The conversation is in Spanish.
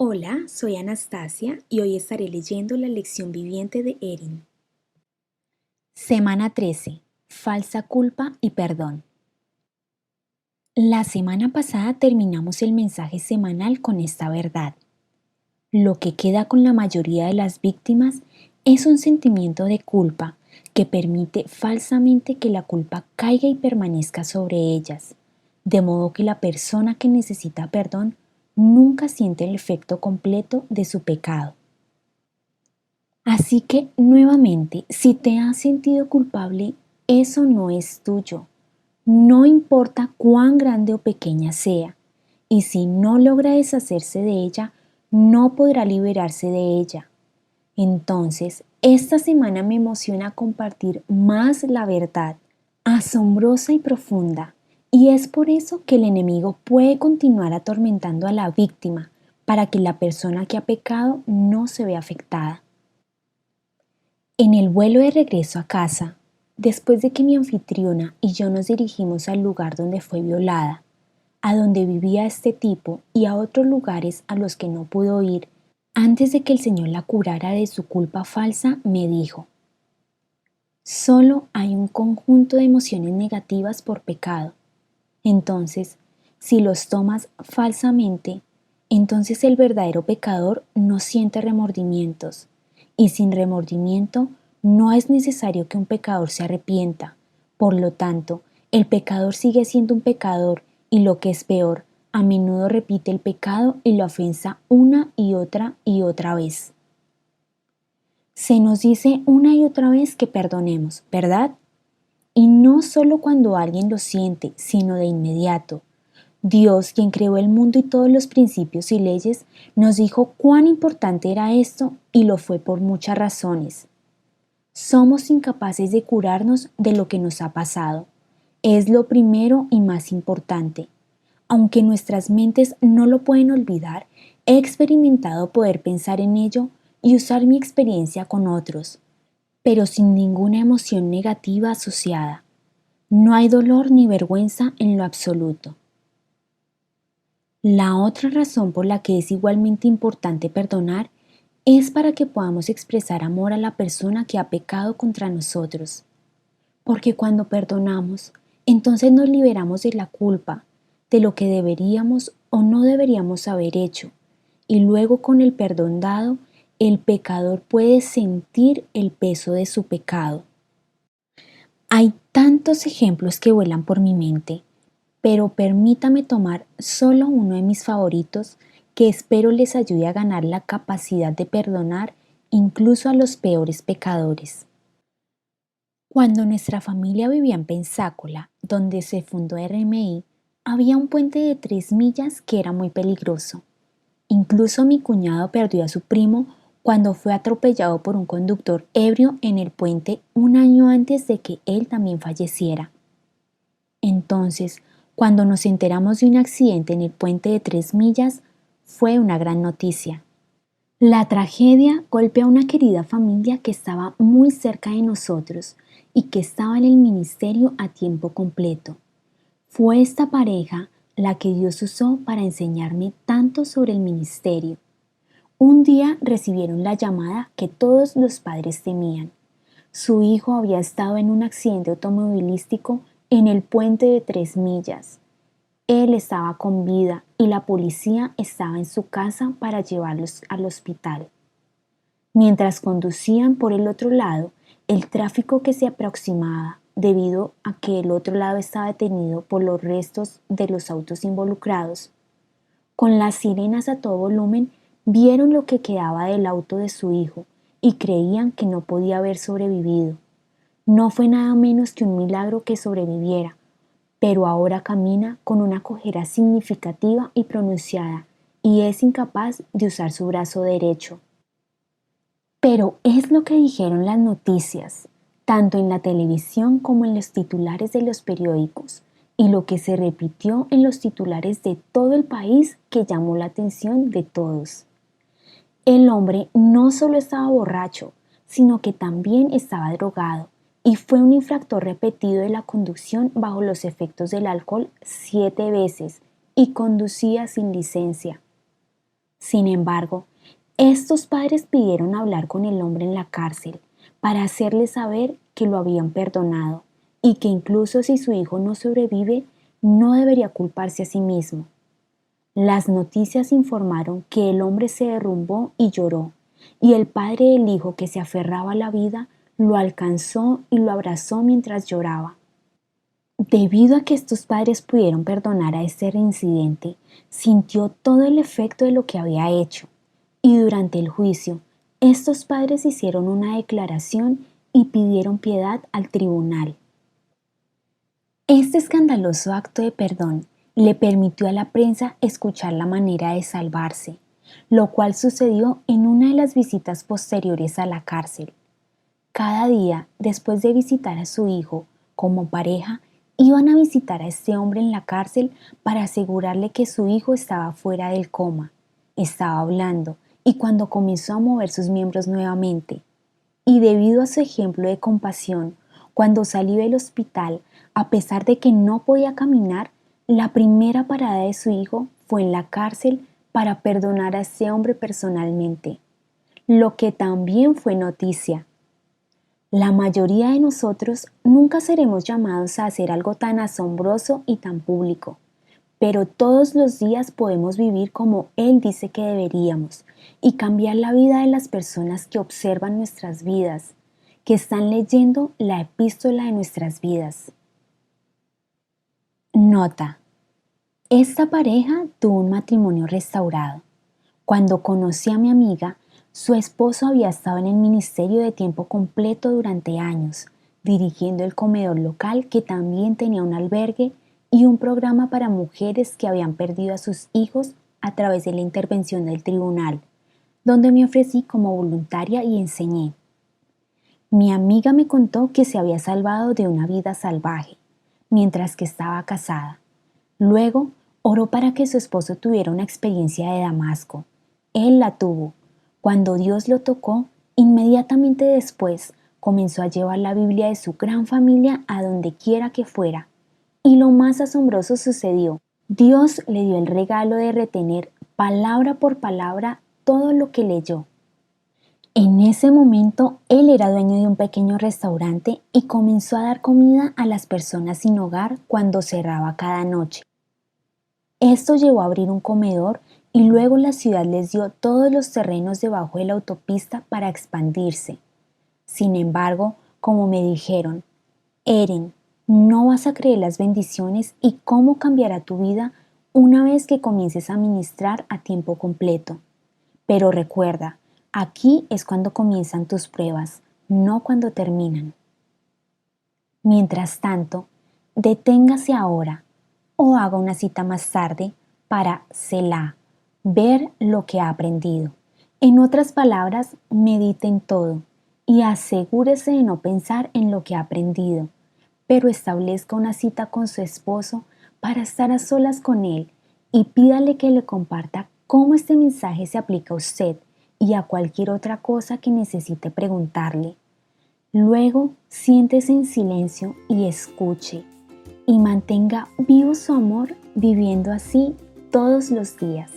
Hola, soy Anastasia y hoy estaré leyendo la lección viviente de Erin. Semana 13. Falsa culpa y perdón. La semana pasada terminamos el mensaje semanal con esta verdad. Lo que queda con la mayoría de las víctimas es un sentimiento de culpa que permite falsamente que la culpa caiga y permanezca sobre ellas, de modo que la persona que necesita perdón nunca siente el efecto completo de su pecado. Así que, nuevamente, si te has sentido culpable, eso no es tuyo. No importa cuán grande o pequeña sea, y si no logra deshacerse de ella, no podrá liberarse de ella. Entonces, esta semana me emociona compartir más la verdad, asombrosa y profunda, y es por eso que el enemigo puede continuar atormentando a la víctima, para que la persona que ha pecado no se vea afectada. En el vuelo de regreso a casa, después de que mi anfitriona y yo nos dirigimos al lugar donde fue violada, a donde vivía este tipo y a otros lugares a los que no pudo ir, antes de que el Señor la curara de su culpa falsa, me dijo: solo hay un conjunto de emociones negativas por pecado. Entonces, si los tomas falsamente, entonces el verdadero pecador no siente remordimientos, y sin remordimiento no es necesario que un pecador se arrepienta. Por lo tanto, el pecador sigue siendo un pecador y, lo que es peor, a menudo repite el pecado y la ofensa una y otra vez. Se nos dice una y otra vez que perdonemos, ¿verdad? Y no solo cuando alguien lo siente, sino de inmediato. Dios, quien creó el mundo y todos los principios y leyes, nos dijo cuán importante era esto, y lo fue por muchas razones. Somos incapaces de curarnos de lo que nos ha pasado. Es lo primero y más importante. Aunque nuestras mentes no lo pueden olvidar, he experimentado poder pensar en ello y usar mi experiencia con otros, pero sin ninguna emoción negativa asociada. No hay dolor ni vergüenza en lo absoluto. La otra razón por la que es igualmente importante perdonar es para que podamos expresar amor a la persona que ha pecado contra nosotros. Porque cuando perdonamos, entonces nos liberamos de la culpa, de lo que deberíamos o no deberíamos haber hecho, y luego, con el perdón dado, el pecador puede sentir el peso de su pecado. Hay tantos ejemplos que vuelan por mi mente, pero permítame tomar solo uno de mis favoritos, que espero les ayude a ganar la capacidad de perdonar incluso a los peores pecadores. Cuando nuestra familia vivía en Pensácola, donde se fundó RMI, había un puente de 3 millas que era muy peligroso. Incluso mi cuñado perdió a su primo cuando fue atropellado por un conductor ebrio en el puente un año antes de que él también falleciera. Entonces, cuando nos enteramos de un accidente en el puente de 3 millas, fue una gran noticia. La tragedia golpeó a una querida familia que estaba muy cerca de nosotros y que estaba en el ministerio a tiempo completo. Fue esta pareja la que Dios usó para enseñarme tanto sobre el ministerio. Un día recibieron la llamada que todos los padres temían. Su hijo había estado en un accidente automovilístico en el puente de 3 millas. Él estaba con vida y la policía estaba en su casa para llevarlos al hospital. Mientras conducían por el otro lado, el tráfico que se aproximaba, debido a que el otro lado estaba detenido por los restos de los autos involucrados, con las sirenas a todo volumen, vieron lo que quedaba del auto de su hijo y creían que no podía haber sobrevivido. No fue nada menos que un milagro que sobreviviera, pero ahora camina con una cojera significativa y pronunciada y es incapaz de usar su brazo derecho. Pero es lo que dijeron las noticias, tanto en la televisión como en los titulares de los periódicos, y lo que se repitió en los titulares de todo el país, que llamó la atención de todos. El hombre no solo estaba borracho, sino que también estaba drogado, y fue un infractor repetido de la conducción bajo los efectos del alcohol 7 veces y conducía sin licencia. Sin embargo, estos padres pidieron hablar con el hombre en la cárcel para hacerle saber que lo habían perdonado y que incluso si su hijo no sobrevive, no debería culparse a sí mismo. Las noticias informaron que el hombre se derrumbó y lloró, y el padre del hijo que se aferraba a la vida lo alcanzó y lo abrazó mientras lloraba. Debido a que estos padres pudieron perdonar a este reincidente, sintió todo el efecto de lo que había hecho, y durante el juicio, estos padres hicieron una declaración y pidieron piedad al tribunal. Este escandaloso acto de perdón le permitió a la prensa escuchar la manera de salvarse, lo cual sucedió en una de las visitas posteriores a la cárcel. Cada día, después de visitar a su hijo, como pareja, iban a visitar a este hombre en la cárcel para asegurarle que su hijo estaba fuera del coma, estaba hablando y cuando comenzó a mover sus miembros nuevamente. Y debido a su ejemplo de compasión, cuando salió del hospital, a pesar de que no podía caminar, la primera parada de su hijo fue en la cárcel para perdonar a ese hombre personalmente, lo que también fue noticia. La mayoría de nosotros nunca seremos llamados a hacer algo tan asombroso y tan público, pero todos los días podemos vivir como Él dice que deberíamos y cambiar la vida de las personas que observan nuestras vidas, que están leyendo la epístola de nuestras vidas. Nota: esta pareja tuvo un matrimonio restaurado. Cuando conocí a mi amiga, su esposo había estado en el ministerio de tiempo completo durante años, dirigiendo el comedor local que también tenía un albergue y un programa para mujeres que habían perdido a sus hijos a través de la intervención del tribunal, donde me ofrecí como voluntaria y enseñé. Mi amiga me contó que se había salvado de una vida salvaje, mientras que estaba casada. Luego, oró para que su esposo tuviera una experiencia de Damasco. Él la tuvo. Cuando Dios lo tocó, inmediatamente después comenzó a llevar la Biblia de su gran familia a donde quiera que fuera. Y lo más asombroso sucedió. Dios le dio el regalo de retener palabra por palabra todo lo que leyó. En ese momento, él era dueño de un pequeño restaurante y comenzó a dar comida a las personas sin hogar cuando cerraba cada noche. Esto llevó a abrir un comedor y luego la ciudad les dio todos los terrenos debajo de la autopista para expandirse. Sin embargo, como me dijeron, Eren, no vas a creer las bendiciones y cómo cambiará tu vida una vez que comiences a ministrar a tiempo completo. Pero recuerda, aquí es cuando comienzan tus pruebas, no cuando terminan. Mientras tanto, deténgase ahora o haga una cita más tarde para Selah, ver lo que ha aprendido. En otras palabras, medite en todo y asegúrese de no pensar en lo que ha aprendido, pero establezca una cita con su esposo para estar a solas con él y pídale que le comparta cómo este mensaje se aplica a usted y a cualquier otra cosa que necesite preguntarle. Luego, siéntese en silencio y escuche, y mantenga vivo su amor viviendo así todos los días.